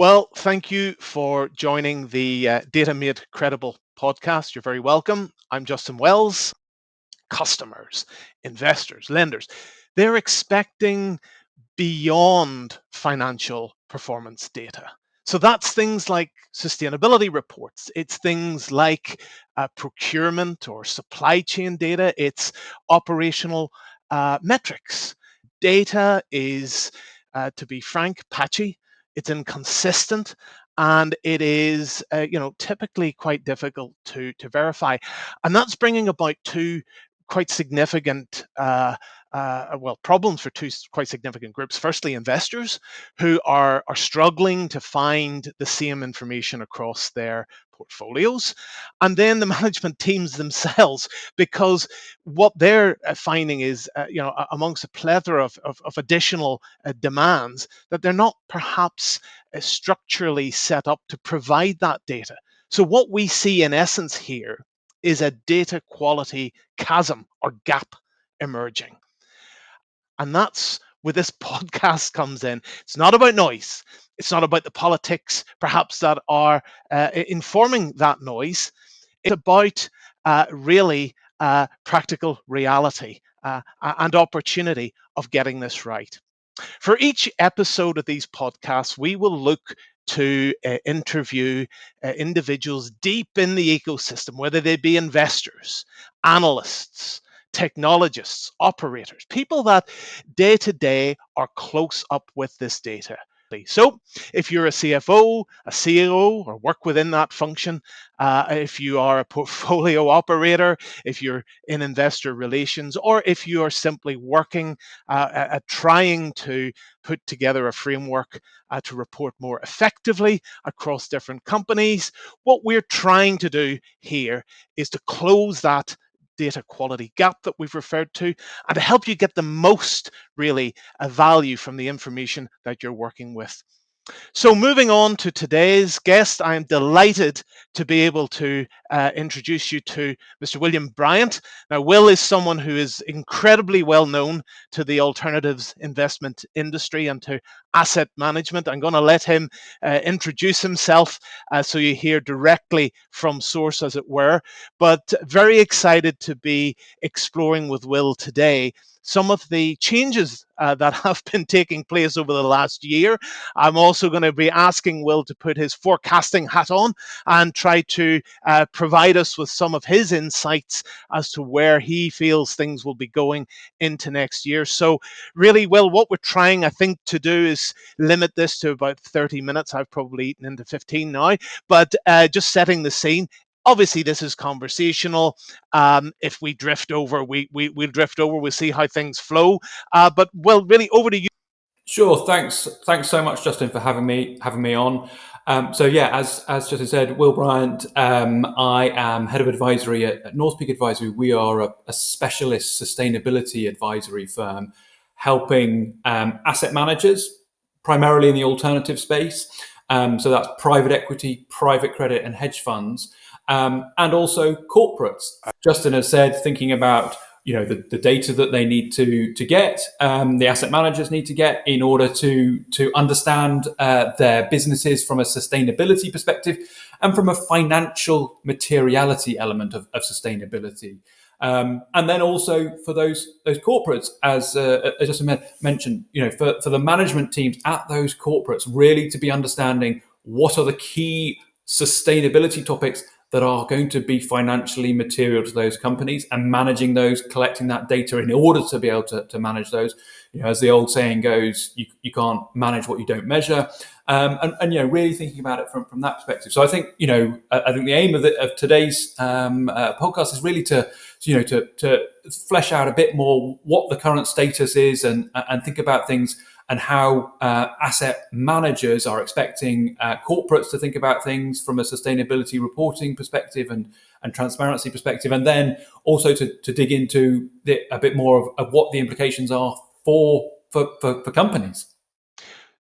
Well, thank you for joining the Data Made Credible podcast. You're very welcome. I'm Justin Wells. Customers, investors, lenders, they're expecting beyond financial performance data. So that's things like sustainability reports. It's things like procurement or supply chain data. It's operational metrics. Data is, to be frank, patchy. It's inconsistent, and it is, typically quite difficult to verify. And that's bringing about two quite significant problems for two quite significant groups. Firstly, investors who are struggling to find the same information across their portfolios, and then the management teams themselves, because what they're finding is, amongst a plethora of additional demands, that they're not perhaps structurally set up to provide that data. So what we see in essence here is a data quality chasm or gap emerging. And that's where this podcast comes in. It's not about noise. It's not about the politics, perhaps, that are informing that noise. It's about really practical reality and opportunity of getting this right. For each episode of these podcasts, we will look to interview individuals deep in the ecosystem, whether they be investors, analysts, technologists, operators, people that day to day are close up with this data. So, if you're a CFO, a CEO, or work within that function, if you are a portfolio operator, if you're in investor relations, or if you are simply working at trying to put together a framework to report more effectively across different companies, what we're trying to do here is to close that data quality gap that we've referred to, and to help you get the most really value from the information that you're working with. So, moving on to today's guest, I am delighted to be able to introduce you to Mr. William Bryant. Now, Will is someone who is incredibly well known to the alternatives investment industry and to asset management. I'm going to let him introduce himself so you hear directly from source, as it were. But very excited to be exploring with Will today some of the changes that have been taking place over the last year. I'm also going to be asking Will to put his forecasting hat on and try to provide us with some of his insights as to where he feels things will be going into next year. So, really, Will, what we're trying, I think, to do is limit this to about 30 minutes. I've probably eaten into 15 now, but just setting the scene. Obviously, this is conversational. If we drift over, we'll drift over. We'll see how things flow. But, well, really, over to you. Sure. Thanks so much, Justin, for having me on. So yeah, as Justin said, Will Bryant. I am head of advisory at North Peak Advisory. We are a specialist sustainability advisory firm, helping asset managers, primarily in the alternative space. So that's private equity, private credit, and hedge funds, and also corporates. Justin has said, thinking about the data that they need to get, the asset managers need to get in order to understand their businesses from a sustainability perspective and from a financial materiality element of sustainability. And then also for those corporates, as Justin mentioned, for the management teams at those corporates, really to be understanding what are the key sustainability topics that are going to be financially material to those companies, and managing those, collecting that data in order to be able to manage those. As the old saying goes, you can't manage what you don't measure. And really thinking about it from that perspective. So I think I think the aim of today's podcast is really to flesh out a bit more what the current status is, and think about things, and how asset managers are expecting corporates to think about things from a sustainability reporting perspective and transparency perspective, and then also to dig into a bit more of what the implications are for companies.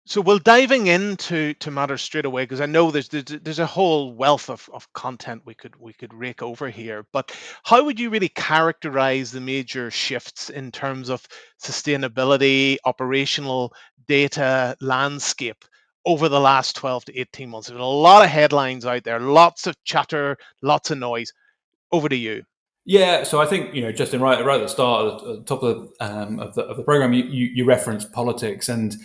So, we'll diving into matters straight away, because I know there's a whole wealth of content we could rake over here. But how would you really characterize the major shifts in terms of sustainability, operational data landscape over the last 12 to 18 months? There's a lot of headlines out there, lots of chatter, lots of noise. Over to you. Yeah, so I think Justin, right at the start, at the top of the program, you referenced politics, and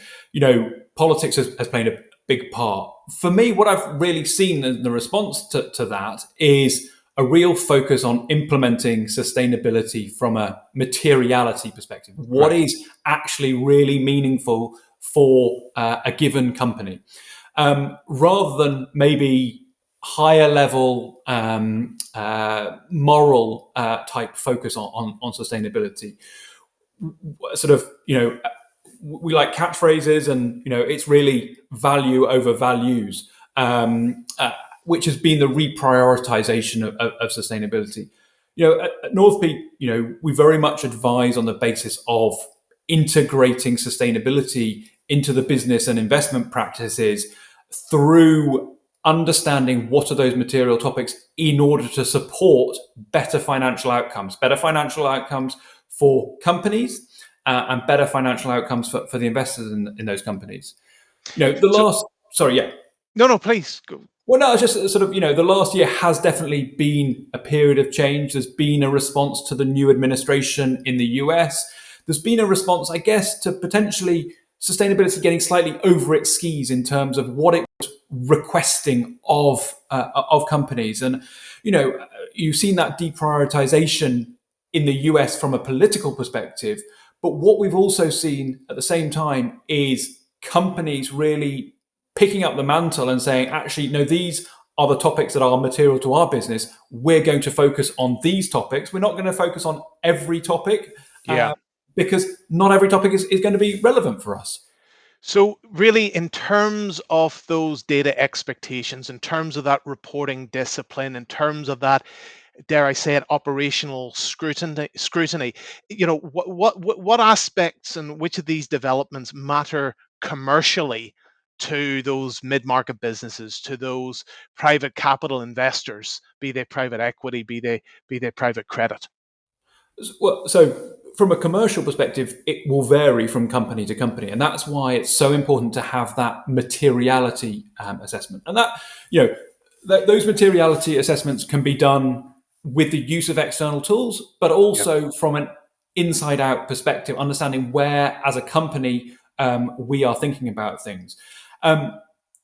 politics has played a big part. For me, what I've really seen in the response to that is a real focus on implementing sustainability from a materiality perspective. What Right. is actually really meaningful for a given company, rather than maybe higher level moral type focus on sustainability. Sort of, we like catchphrases, and it's really value over values, which has been the reprioritization of sustainability. At North Peak, we very much advise on the basis of integrating sustainability into the business and investment practices through understanding what are those material topics in order to support better financial outcomes for companies, and better financial outcomes for the investors in those companies. The So, last, sorry, yeah. no, no, please go. Well, no, it's just sort of, the last year has definitely been a period of change. There's been a response to the new administration in the US. There's been a response, I guess, to potentially sustainability getting slightly over its skis in terms of what it was requesting of companies. And, you've seen that deprioritization in the US from a political perspective. But what we've also seen at the same time is companies really picking up the mantle and saying, actually, no, these are the topics that are material to our business. We're going to focus on these topics. We're not going to focus on every topic, Yeah. because not every topic is going to be relevant for us. So, really, in terms of those data expectations, in terms of that reporting discipline, in terms of that, dare I say it, operational scrutiny, what aspects and which of these developments matter commercially to those mid-market businesses, to those private capital investors, be they private equity, be they private credit? Well, so from a commercial perspective, it will vary from company to company, and that's why it's so important to have that materiality assessment. And that, you know, those materiality assessments can be done with the use of external tools, but Yeah. also from an inside-out perspective, understanding where, as a company, we are thinking about things. Um,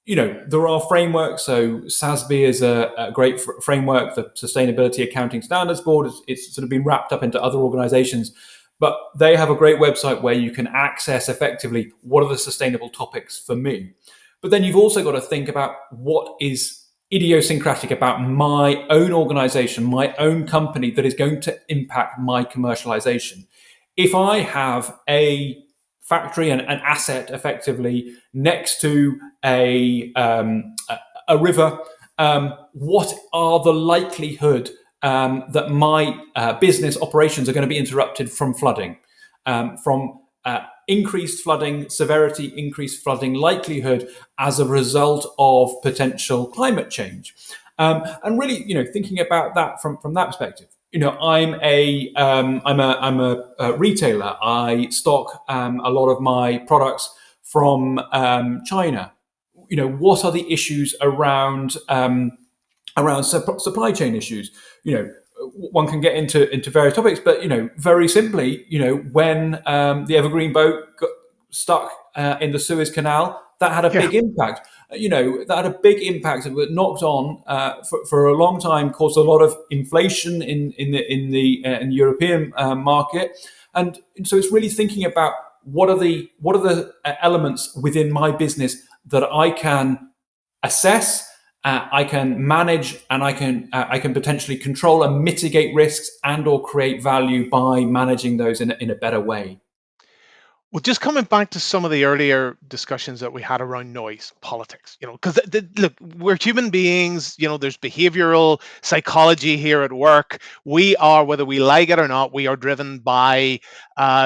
there are frameworks. So SASB is a great framework. The Sustainability Accounting Standards Board, it's sort of been wrapped up into other organizations, but they have a great website where you can access effectively what are the sustainable topics for me. But then you've also got to think about what is idiosyncratic about my own organization, my own company, that is going to impact my commercialization. If I have a factory and an asset effectively next to a river, what are the likelihood that my business operations are going to be interrupted from flooding, from increased flooding severity, increased flooding likelihood as a result of potential climate change, and really, thinking about that from that perspective. I'm a retailer. I stock a lot of my products from China. What are the issues around supply chain issues? One can get into various topics, but very simply, when the Evergreen boat got stuck in the Suez Canal, that had a Yeah. big impact. That had a big impact. It knocked on for a long time, caused a lot of inflation in the European market, and so it's really thinking about what are the elements within my business that I can assess, I can manage, and I can potentially control and mitigate risks and/or create value by managing those in a better way. Well, just coming back to some of the earlier discussions that we had around noise, politics, because look, we're human beings, there's behavioral psychology here at work. We are, whether we like it or not, we are driven by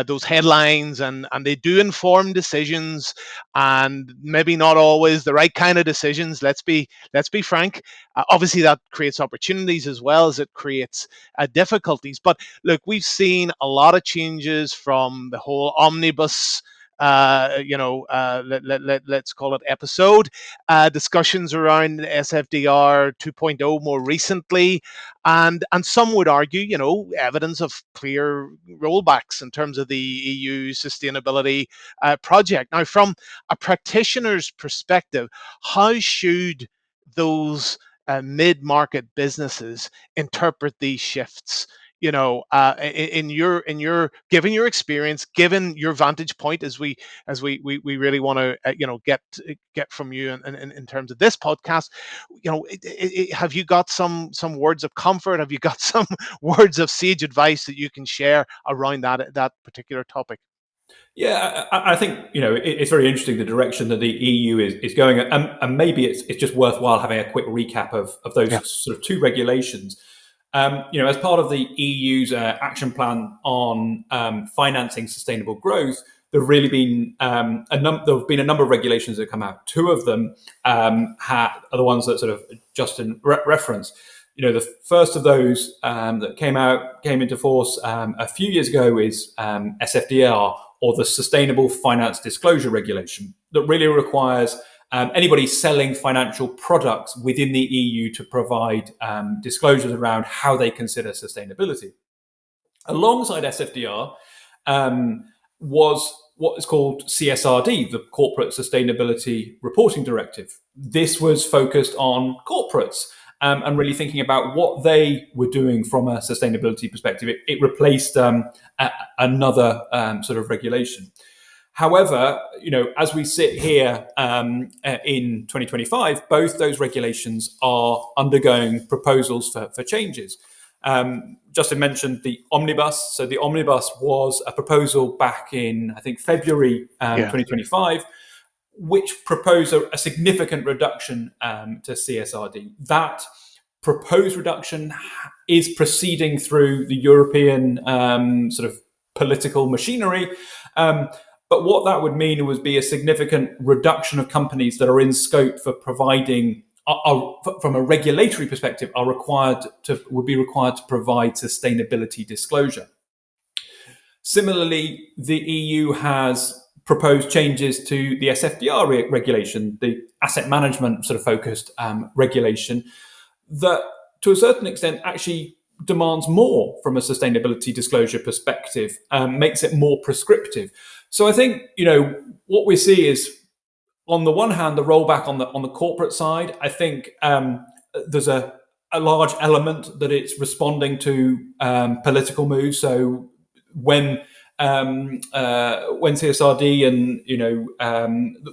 those headlines, and they do inform decisions, and maybe not always the right kind of decisions. Let's be frank. Obviously, that creates opportunities as well as it creates difficulties. But look, we've seen a lot of changes from the whole omnibus let's call it episode, discussions around SFDR 2.0 more recently, and some would argue, evidence of clear rollbacks in terms of the EU sustainability project. Now, from a practitioner's perspective, how should those mid-market businesses interpret these shifts? In your given your experience, given your vantage point, as we really want to get from you in terms of this podcast. Have you got some words of comfort? Have you got some words of sage advice that you can share around that particular topic? Yeah, I think it's very interesting the direction that the EU is going, and maybe it's just worthwhile having a quick recap of Yeah, those sort of two regulations. As part of the EU's action plan on financing sustainable growth, there have been a number of regulations that have come out. Two of them are the ones that sort of Justin referenced. The first of those that came into force a few years ago is SFDR, or the Sustainable Finance Disclosure Regulation, that really requires anybody selling financial products within the EU to provide disclosures around how they consider sustainability. Alongside SFDR was what is called CSRD, the Corporate Sustainability Reporting Directive. This was focused on corporates and really thinking about what they were doing from a sustainability perspective. It replaced another sort of regulation. However, as we sit here in 2025, both those regulations are undergoing proposals for changes. Justin mentioned the omnibus. So the omnibus was a proposal back in, I think, February yeah, 2025, which proposed a significant reduction to CSRD. That proposed reduction is proceeding through the European sort of political machinery. But what that would mean would be a significant reduction of companies that are in scope for providing, from a regulatory perspective, would be required to provide sustainability disclosure. Similarly, the EU has proposed changes to the SFDR regulation, the asset management sort of focused regulation, that to a certain extent actually demands more from a sustainability disclosure perspective, makes it more prescriptive. So I think what we see is, on the one hand, the rollback on the corporate side. I think there's a large element that it's responding to political moves. So when CSRD and there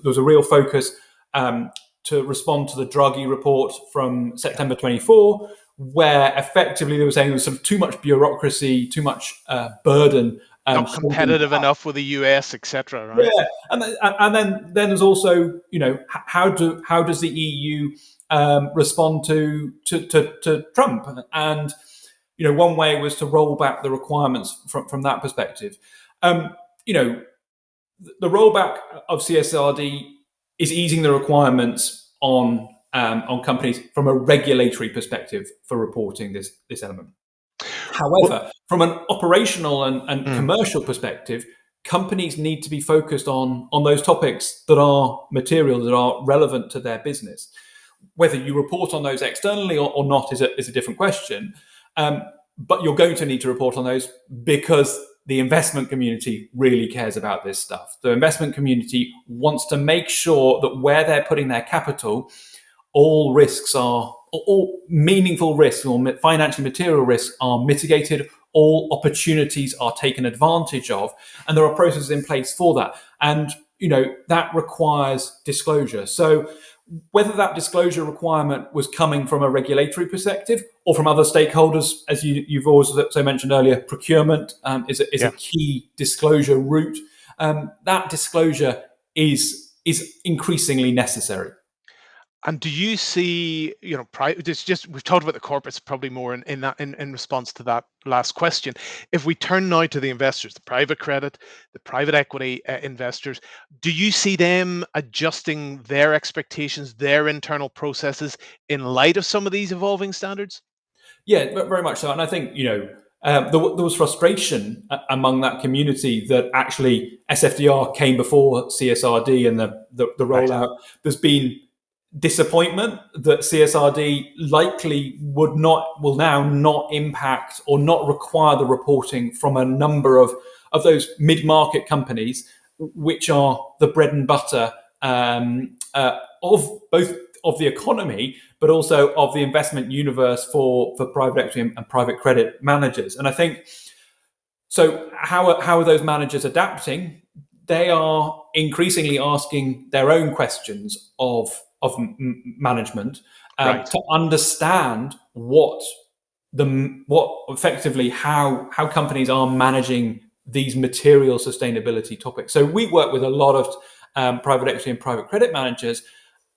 was a real focus to respond to the Draghi report from September 24, where effectively they were saying there was too much bureaucracy, too much burden. not Holding competitive back. enough with the US, etc. Right? Yeah, and then there's also how does the EU respond to Trump? And one way was to roll back the requirements from that perspective. You know, the rollback of CSRD is easing the requirements on companies from a regulatory perspective for reporting this element. Well, However, from an operational and mm, commercial perspective, companies need to be focused on those topics that are material, that are relevant to their business. Whether you report on those externally or not is a different question. But you're going to need to report on those because the investment community really cares about this stuff. The investment community wants to make sure that where they're putting their capital, all meaningful risks or financially material risks are mitigated, all opportunities are taken advantage of, and there are processes in place for that. And that requires disclosure. So whether that disclosure requirement was coming from a regulatory perspective or from other stakeholders, as you've also mentioned earlier, procurement is a yeah. key disclosure route. That disclosure is increasingly necessary. And do you see, it's just we've talked about the corporates probably more in response to that last question. If we turn now to the investors, the private credit, the private equity investors, do you see them adjusting their expectations, their internal processes in light of some of these evolving standards? Yeah, very much so. And I think there was frustration among that community that actually SFDR came before CSRD and the Right. rollout. There's been disappointment that CSRD likely will now not impact or not require the reporting from a number of those mid-market companies, which are the bread and butter of both of the economy, but also of the investment universe for private equity and private credit managers. And I think so. How are those managers adapting? They are increasingly asking their own questions of management Right. to understand what effectively how companies are managing these material sustainability topics. So we work with a lot of private equity and private credit managers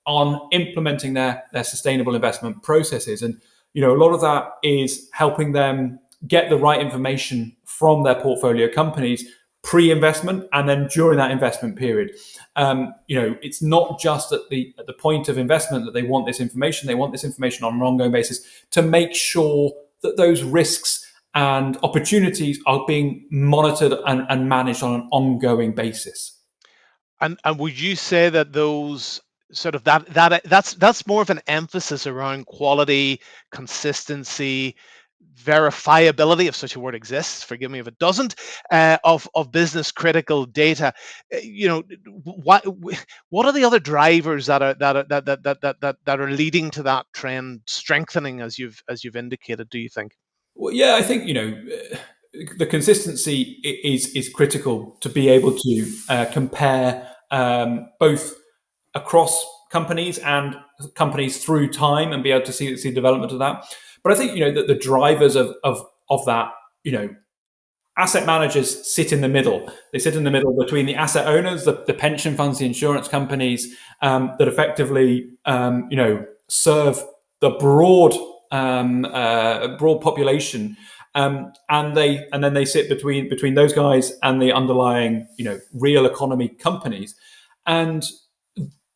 on implementing their sustainable investment processes, and a lot of that is helping them get the right information from their portfolio companies pre-investment and then during that investment period. It's not just at the point of investment that they want this information. They want this information on an ongoing basis to make sure that those risks and opportunities are being monitored and managed on an ongoing basis. And would you say that those sort of that's more of an emphasis around quality, consistency, verifiability, if such a word exists, forgive me if it doesn't, of business critical data. What are the other drivers that are leading to that trend strengthening, as you've indicated, do you think? Well, yeah, I think the consistency is critical to be able to compare both across companies and companies through time and be able to see development of that. But I think that the drivers of that, asset managers sit in the middle. They sit in the middle between the asset owners, the pension funds, the insurance companies that effectively, serve the broad population, and then they sit between those guys and the underlying, real economy companies, and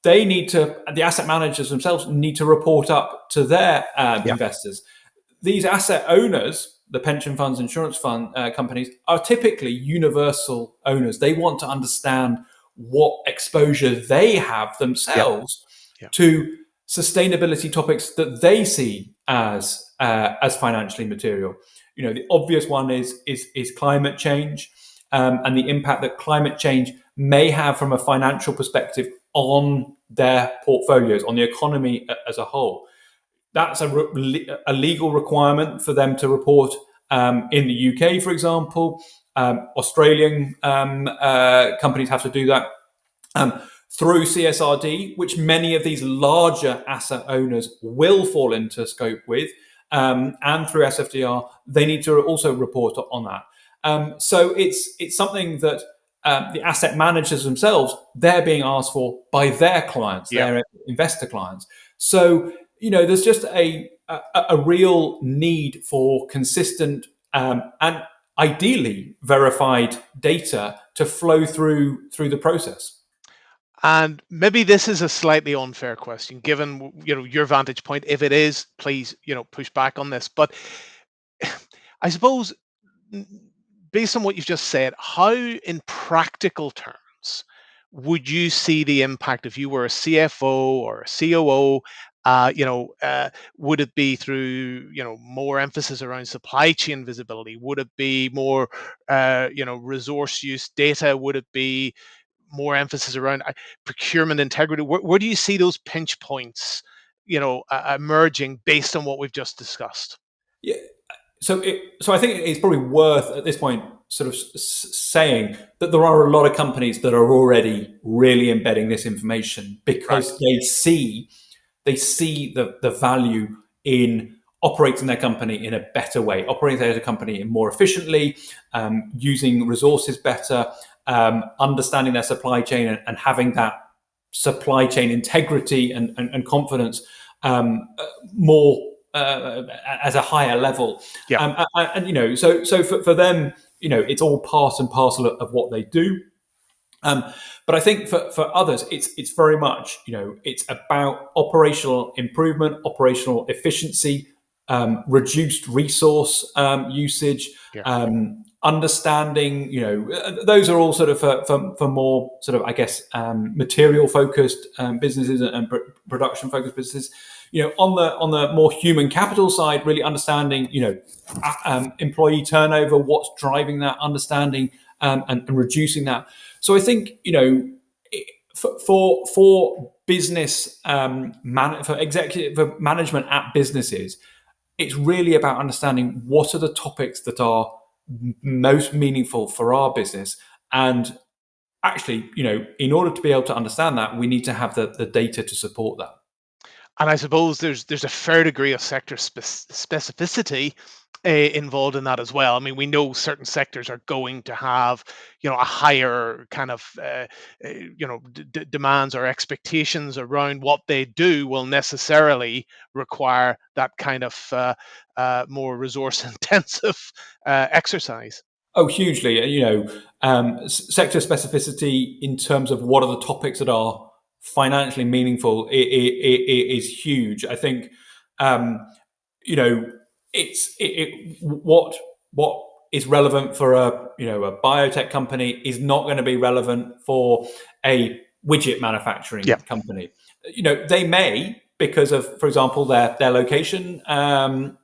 the asset managers themselves need to report up to their Yeah. investors. These asset owners, the pension funds, insurance fund companies, are typically universal owners. They want to understand what exposure they have Yeah. themselves Yeah. to sustainability topics that they see as financially material. The obvious one is climate change, and the impact that climate change may have from a financial perspective on their portfolios, on the economy as a whole. That's a legal requirement for them to report in the UK, for example. Australian companies have to do that through CSRD, which many of these larger asset owners will fall into scope with, and through SFDR, they need to also report on that. So it's something that the asset managers themselves, they're being asked for by their clients, Yeah. their investor clients. So there's just a real need for consistent and ideally verified data to flow through the process. And maybe this is a slightly unfair question, given your vantage point. If it is, please push back on this. But I suppose, n- based on what you've just said, how, in practical terms, would you see the impact if you were a CFO or a COO? Would it be through more emphasis around supply chain visibility? Would it be more resource use data? Would it be more emphasis around procurement integrity? Where do you see those pinch points, emerging based on what we've just discussed? Yeah. So I think it's probably worth at this point sort of saying that there are a lot of companies that are already really embedding this information Right. because they see the value in operating their company in a better way, operating their company more efficiently, using resources better, understanding their supply chain, and having that supply chain integrity and confidence more as a higher level. Yeah. So for them, it's all part and parcel of what they do. Um, but I think for others, it's very much, it's about operational improvement, operational efficiency, reduced resource usage, Yeah. understanding, those are all sort of for more sort of, I guess, material focused businesses and production focused businesses. On the more human capital side, really understanding, employee turnover, what's driving that, understanding and reducing that. So I think, for business for executive for management at businesses, it's really about understanding what are the topics that are most meaningful for our business. And actually, in order to be able to understand that, we need to have the data to support that. And I suppose there's a fair degree of sector specificity involved in that as well. I mean, we know certain sectors are going to have, a higher kind of, demands or expectations around what they do will necessarily require that kind of more resource intensive exercise. Oh, hugely. Sector specificity in terms of what are the topics that are financially meaningful is huge. I think, um, you know, what is relevant for a biotech company is not going to be relevant for a widget Yeah. manufacturing company. They may, because of, for example, their location,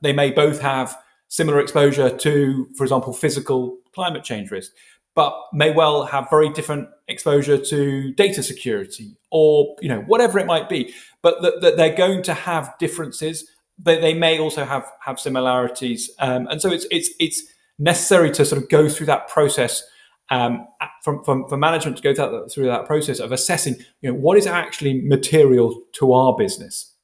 they may both have similar exposure to, for example, physical climate change risk, but may well have very different exposure to data security or whatever it might be. But that they're going to have differences, but they may also have similarities, and so it's necessary to sort of go through that process, for management to go through that process of assessing what is actually material to our business.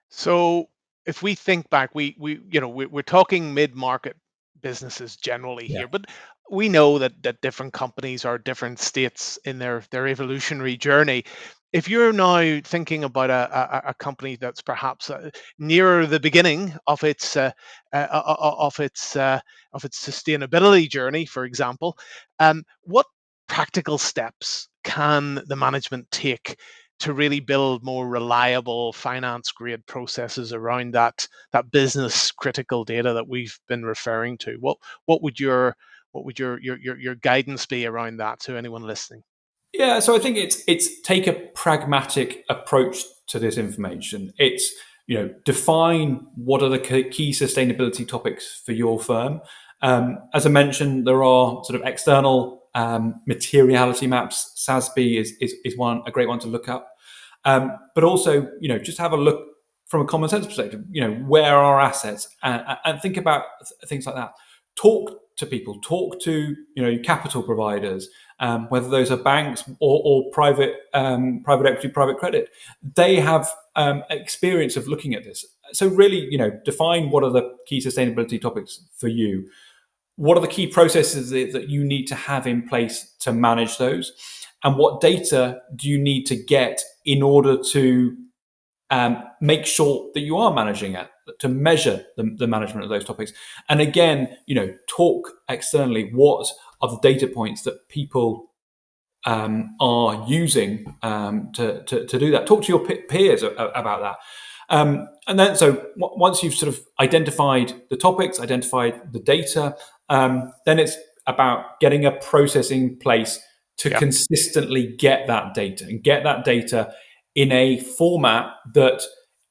So if we think back, we're talking mid-market businesses generally Yeah. here, but we know that different companies are different states in their evolutionary journey. If you're now thinking about a company that's perhaps nearer the beginning of its sustainability journey, for example, what practical steps can the management take to really build more reliable finance grade processes around that business critical data that we've been referring to? What would your guidance be around that to anyone listening? Yeah, so I think it's take a pragmatic approach to this information. It's define what are the key sustainability topics for your firm. As I mentioned, there are sort of external materiality maps. SASB is one, a great one to look up. But also, just have a look from a common sense perspective. Where are our assets, and think about things like that. Talk to people. Talk to capital providers, whether those are banks or private equity, private credit. They have experience of looking at this. So really, define what are the key sustainability topics for you. What are the key processes that you need to have in place to manage those? And what data do you need to get in order to make sure that you are managing it, to measure the management of those topics? And again, talk externally. What are the data points that people are using to do that? Talk to your peers about that. And then, so once you've sort of identified the topics, identified the data, then it's about getting a process in place to Yeah, consistently get that data and get that data in a format that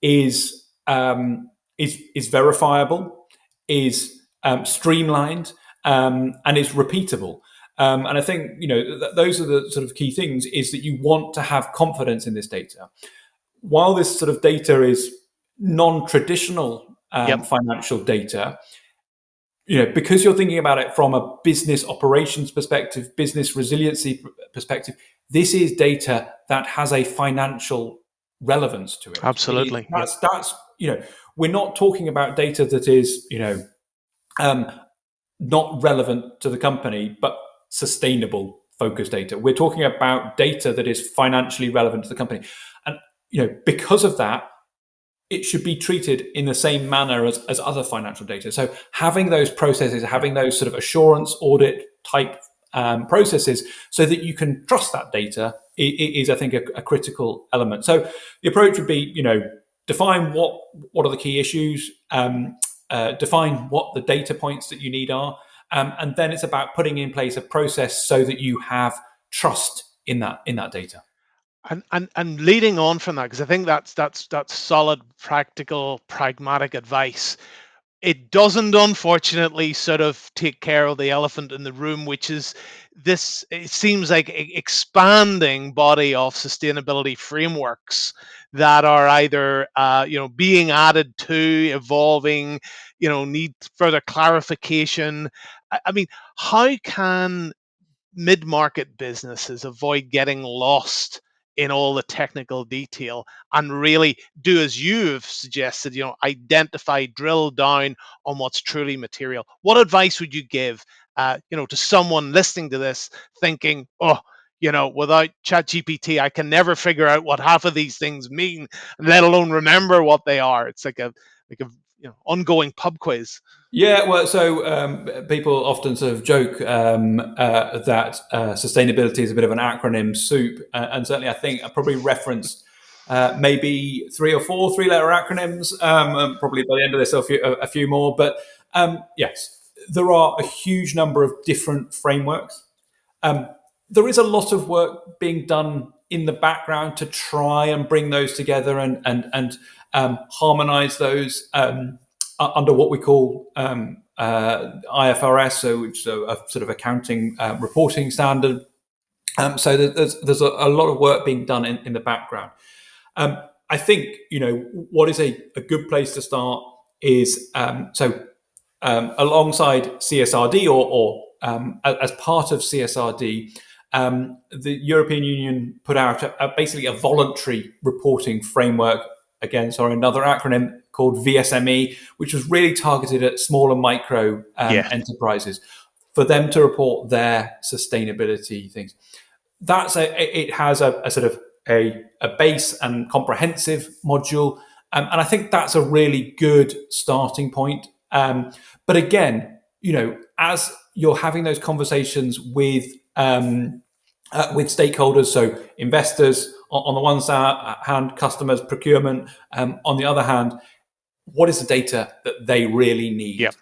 is verifiable, is streamlined, and is repeatable. And I think those are the sort of key things. Is that you want to have confidence in this data, while this sort of data is non-traditional yep, financial data. Because you're thinking about it from a business operations perspective, business resiliency perspective, this is data that has a financial relevance to it. absolutely, yep. That's we're not talking about data that is um, not relevant to the company, but sustainable focused data. We're talking about data that is financially relevant to the company, and because of that, it should be treated in the same manner as other financial data. So having those processes, having those sort of assurance audit type processes, so that you can trust that data is I think, a critical element. So the approach would be, define what are the key issues, define what the data points that you need are, and then it's about putting in place a process so that you have trust in that data. And leading on from that, because I think that's solid, practical, pragmatic advice. It doesn't, unfortunately, sort of take care of the elephant in the room, which is this. It seems like expanding body of sustainability frameworks that are either being added to, evolving, need further clarification. I mean, how can mid-market businesses avoid getting lost in all the technical detail and really do as you've suggested, identify, drill down on what's truly material? What advice would you give to someone listening to this thinking, oh, without ChatGPT, I can never figure out what half of these things mean, let alone remember what they are? It's like a ongoing pub quiz. Yeah, well, so people often sort of joke that sustainability is a bit of an acronym soup, and certainly I think I probably referenced maybe three or four three-letter acronyms. And probably by the end of this, a few more. But yes, there are a huge number of different frameworks. Um, there is a lot of work being done in the background to try and bring those together and harmonize those. Under what we call IFRS, so which is a sort of accounting reporting standard. So there's a lot of work being done in the background. I think what is a good place to start is alongside CSRD or as part of CSRD, the European Union put out basically a voluntary reporting framework. Again, sorry, another acronym called VSME, which was really targeted at small and micro Yeah. enterprises for them to report their sustainability things. It has a sort of a base and comprehensive module, and I think that's a really good starting point. But again, as you're having those conversations with stakeholders, so investors on the one hand, customers, procurement on the other hand, what is the data that they really Yeah. need?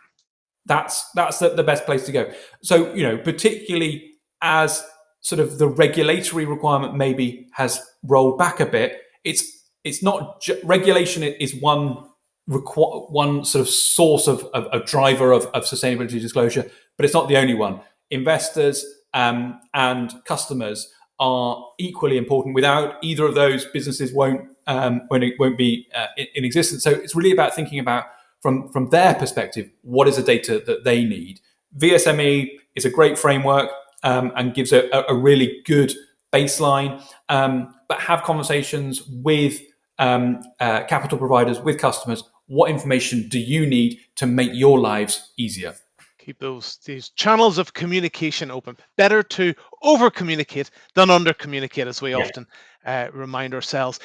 That's the best place to go. So particularly as sort of the regulatory requirement maybe has rolled back a bit, it's not regulation is one sort of source of driver of sustainability disclosure, but it's not the only one. Investors and customers are equally important. Without either of those, businesses won't be in existence. So it's really about thinking about from their perspective, what is the data that they need? VSME is a great framework and gives a really good baseline, but have conversations with capital providers, with customers. What information do you need to make your lives easier? Keep these channels of communication open. Better to over communicate than under communicate, as we Yeah. often remind ourselves.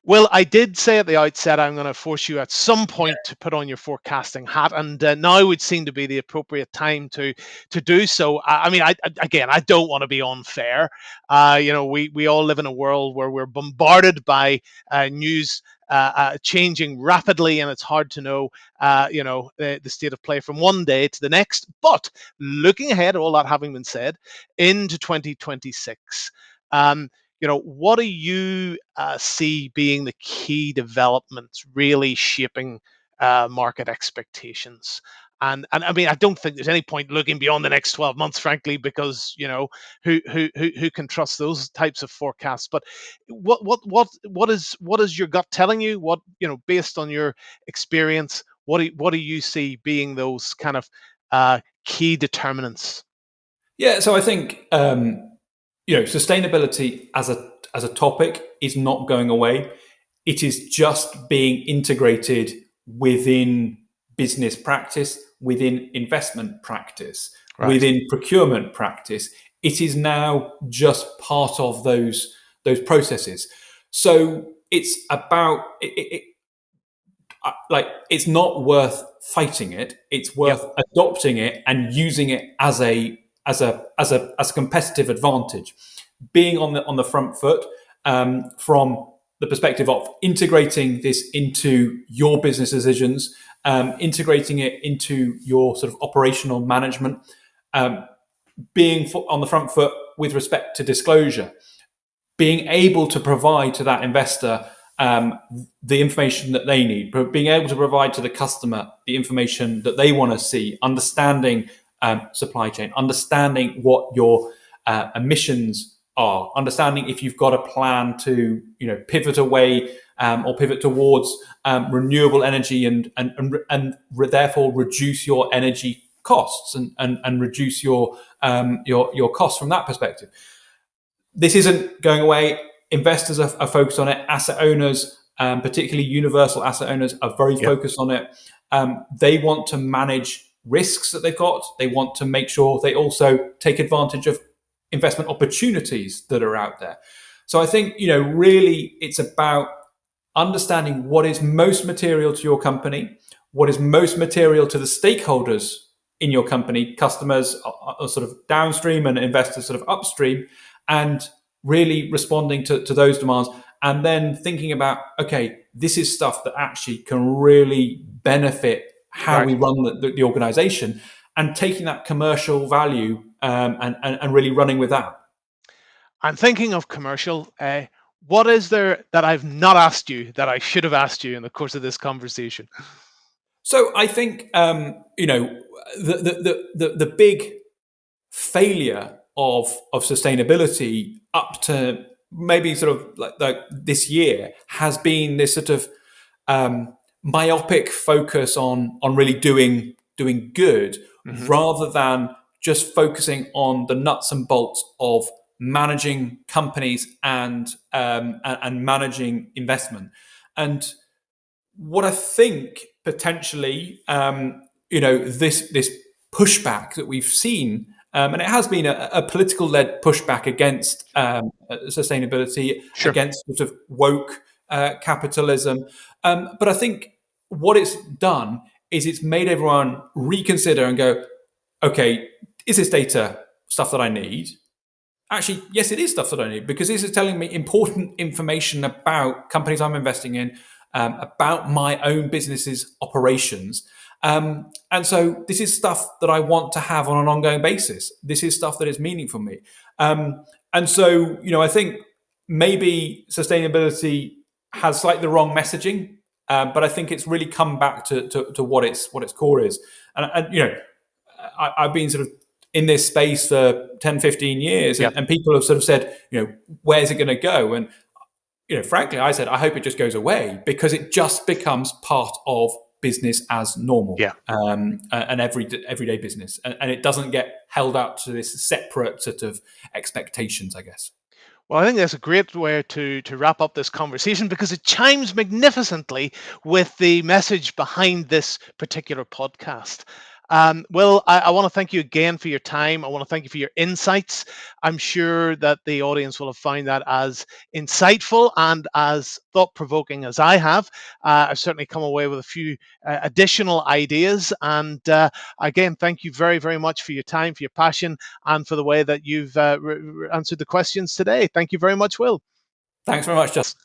Well, I did say at the outset I'm going to force you at some point to put on your forecasting hat, and now would seem to be the appropriate time to do so. I mean, again, I don't want to be unfair. We all live in a world where we're bombarded by news changing rapidly, and it's hard to know, the state of play from one day to the next. But looking ahead, all that having been said, into 2026, what do you see being the key developments really shaping market expectations? And I mean, I don't think there's any point looking beyond the next 12 months, frankly, because who can trust those types of forecasts? But what is your gut telling you? What, based on your experience, what do you see being those kind of key determinants? Yeah, so I think sustainability as a topic is not going away. It is just being integrated within business practice, within investment practice, Right. within procurement practice. It is now just part of those processes. So it's about like it's not worth fighting it. It's Yep. worth adopting it and using it as a competitive advantage. Being on the front foot from the perspective of integrating this into your business decisions, integrating it into your sort of operational management, being on the front foot with respect to disclosure, being able to provide to that investor the information that they need, being able to provide to the customer the information that they want to see, understanding supply chain, understanding what your emissions are, understanding if you've got a plan to pivot away or pivot towards renewable energy and therefore reduce your energy costs and reduce your costs from that perspective. This isn't going away. Investors are focused on it. Asset owners, particularly universal asset owners, are very focused on it. They want to manage risks that they've got. They want to make sure they also take advantage of investment opportunities that are out there. So I think, really it's about understanding what is most material to your company, what is most material to the stakeholders in your company, customers are sort of downstream and investors sort of upstream, and really responding to those demands, and then thinking about, okay, this is stuff that actually can really benefit how we run the organization, and taking that commercial value and really running with that. I'm thinking of commercial. What is there that I've not asked you that I should have asked you in the course of this conversation? So I think the big failure of sustainability up to maybe sort of like this year has been this sort of myopic focus on really doing good, rather than just focusing on the nuts and bolts of managing companies and managing investment. And what I think potentially, this pushback that we've seen, and it has been a political-led pushback against sustainability, against sort of woke capitalism. But I think what it's done is it's made everyone reconsider and go, okay, is this data stuff that I need? Actually, yes, it is stuff that I need, because this is telling me important information about companies I'm investing in, about my own business's operations. And so this is stuff that I want to have on an ongoing basis. This is stuff that is meaningful for me. And so, I think maybe sustainability has slightly the wrong messaging, but I think it's really come back to what its core is. And I've been sort of in this space for 10, 15 years, and people have sort of said, where's it going to go? And, frankly, I said, I hope it just goes away, because it just becomes part of business as normal, and everyday business. And it doesn't get held up to this separate sort of expectations, I guess. Well, I think that's a great way to wrap up this conversation, because it chimes magnificently with the message behind this particular podcast. Will, I want to thank you again for your time. I want to thank you for your insights. I'm sure that the audience will have found that as insightful and as thought-provoking as I have. I've certainly come away with a few additional ideas. And again, thank you very, very much for your time, for your passion, and for the way that you've answered the questions today. Thank you very much, Will. Thanks very much, Justin.